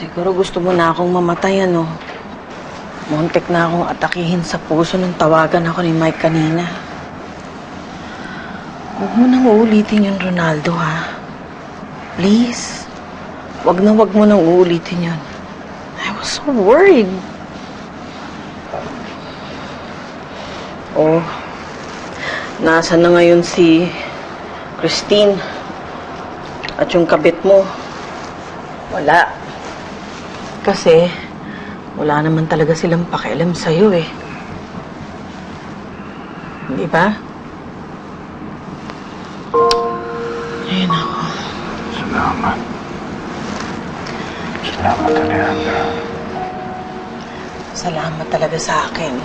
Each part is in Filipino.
Siguro gusto mo na akong mamatay, ano? Muntik na akong atakihin sa puso nung tawagan ako ni Mike kanina. Huwag mo nang uulitin yun, Ronaldo, ha? Please. Wag mo nang uulitin yun. I was so worried. Oh, nasaan na ngayon si Christine? At yung kabit mo? Wala. Kasi, wala naman talaga silang pakialam sa'yo eh. Hindi ba? Ayun ako. Salamat. Salamat, Alejandra. Salamat talaga sa akin.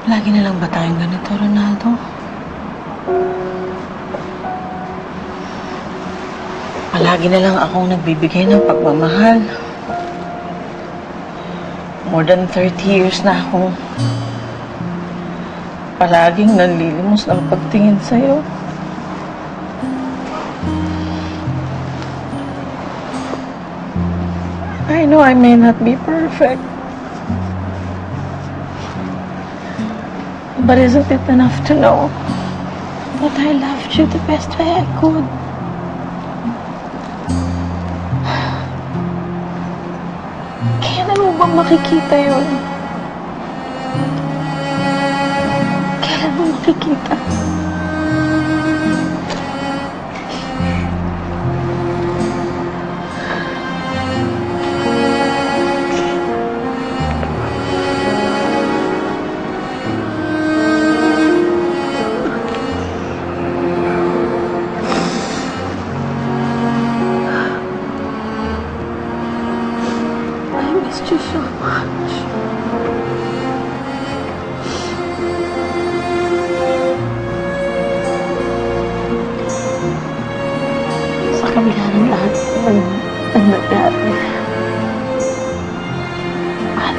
Lagi na lang ba tayong ganito, Ronaldo? Palagi na lang akong nagbibigay ng pagmamahal. More than 30 years na akong palaging nanlilimos ng pagtingin sa'yo. I know I may not be perfect. But isn't it enough to know that I loved you the best way I could? Kailan mo ba makikita yun? Kailan mo makikita? I missed you so much. Sa kabila ng lahat ng nangyari, mahal